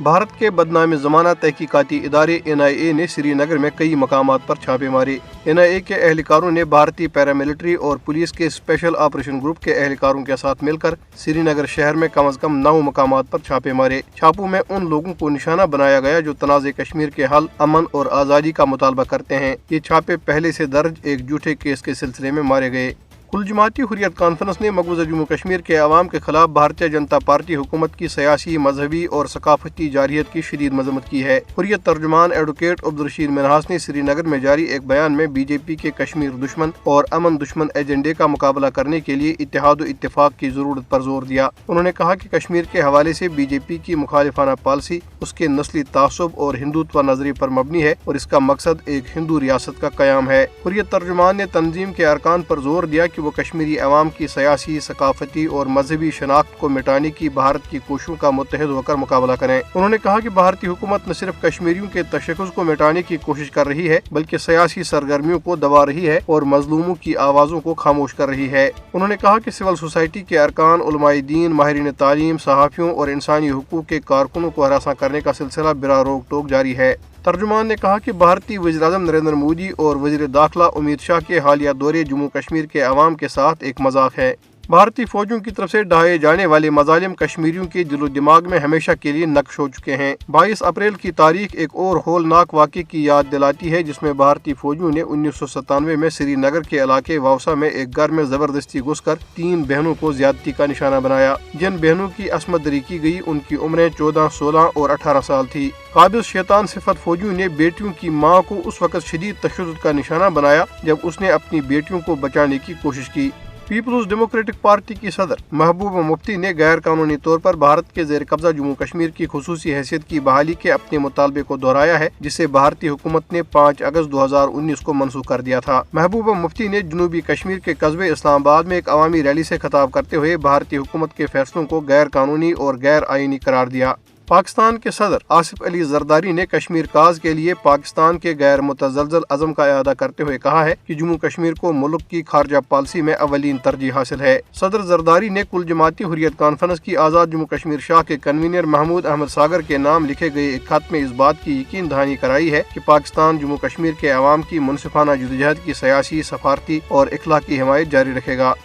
بھارت کے بدنام زمانہ تحقیقاتی ادارے NIA نے سری نگر میں کئی مقامات پر چھاپے مارے۔ NIA کے اہلکاروں نے بھارتی پیراملٹری اور پولیس کے اسپیشل آپریشن گروپ کے اہلکاروں کے ساتھ مل کر سری نگر شہر میں کم از کم 9 مقامات پر چھاپے مارے۔ چھاپوں میں ان لوگوں کو نشانہ بنایا گیا جو تنازع کشمیر کے حل، امن اور آزادی کا مطالبہ کرتے ہیں۔ یہ چھاپے پہلے سے درج ایک جھوٹے کیس کے سلسلے میں مارے گئے۔ کل جماعتی حریت کانفرنس نے مقبوضہ جموں کشمیر کے عوام کے خلاف بھارتیہ جنتا پارٹی حکومت کی سیاسی، مذہبی اور ثقافتی جارحیت کی شدید مذمت کی ہے۔ حریت ترجمان ایڈوکیٹ عبدالرشید منہاس نے سری نگر میں جاری ایک بیان میں BJP کے کشمیر دشمن اور امن دشمن ایجنڈے کا مقابلہ کرنے کے لیے اتحاد و اتفاق کی ضرورت پر زور دیا۔ انہوں نے کہا کہ کشمیر کے حوالے سے BJP کی مخالفانہ پالیسی اس کے نسلی تعصب اور ہندوتوا نظریے پر مبنی ہے اور اس کا مقصد ایک ہندو ریاست کا قیام ہے۔ حریت ترجمان نے تنظیم کے ارکان پر زور دیا کہ وہ کشمیری عوام کی سیاسی، ثقافتی اور مذہبی شناخت کو مٹانے کی بھارت کی کوششوں کا متحد ہو کر مقابلہ کریں۔ انہوں نے کہا کہ بھارتی حکومت نہ صرف کشمیریوں کے تشخص کو مٹانے کی کوشش کر رہی ہے بلکہ سیاسی سرگرمیوں کو دبا رہی ہے اور مظلوموں کی آوازوں کو خاموش کر رہی ہے۔ انہوں نے کہا کہ سول سوسائٹی کے ارکان، علماء دین، ماہرین تعلیم، صحافیوں اور انسانی حقوق کے کارکنوں کو ہراساں کرنے کا سلسلہ بلا روک ٹوک جاری ہے۔ ترجمان نے کہا کہ بھارتی وزیراعظم نریندر مودی اور وزیر داخلہ امت شاہ کے حالیہ دورے جموں کشمیر کے عوام کے ساتھ ایک مذاق ہے۔ بھارتی فوجوں کی طرف سے ڈھائے جانے والے مظالم کشمیریوں کے دل و دماغ میں ہمیشہ کے لیے نقش ہو چکے ہیں۔ 22 اپریل کی تاریخ ایک اور ہولناک واقعے کی یاد دلاتی ہے جس میں بھارتی فوجیوں نے 1997 میں سری نگر کے علاقے واوسا میں ایک گھر میں زبردستی گھس کر 3 بہنوں کو زیادتی کا نشانہ بنایا۔ جن بہنوں کی عصمت دری کی گئی ان کی عمریں 14، 16 اور 18 سال تھی۔ قابض شیطان صفت فوجیوں نے بیٹیوں کی ماں کو اس وقت شدید تشدد کا نشانہ بنایا جب اس نے اپنی بیٹیوں کو بچانے کی کوشش کی۔ پیپلز ڈیموکریٹک پارٹی کی صدر محبوبہ مفتی نے غیر قانونی طور پر بھارت کے زیر قبضہ جموں کشمیر کی خصوصی حیثیت کی بحالی کے اپنے مطالبے کو دہرایا ہے جسے بھارتی حکومت نے 5 اگست 2019 کو منسوخ کر دیا تھا۔ محبوبہ مفتی نے جنوبی کشمیر کے قصبے اسلام آباد میں ایک عوامی ریلی سے خطاب کرتے ہوئے بھارتی حکومت کے فیصلوں کو غیر قانونی اور غیر آئینی قرار دیا۔ پاکستان کے صدر آصف علی زرداری نے کشمیر کاز کے لیے پاکستان کے غیر متزلزل عزم کا اعادہ کرتے ہوئے کہا ہے کہ جموں کشمیر کو ملک کی خارجہ پالیسی میں اولین ترجیح حاصل ہے۔ صدر زرداری نے کل جماعتی حریت کانفرنس کی آزاد جموں کشمیر شاہ کے کنوینر محمود احمد ساگر کے نام لکھے گئے ایک خط میں اس بات کی یقین دہانی کرائی ہے کہ پاکستان جموں کشمیر کے عوام کی منصفانہ جدوجہد کی سیاسی، سفارتی اور اخلاقی حمایت جاری رکھے گا۔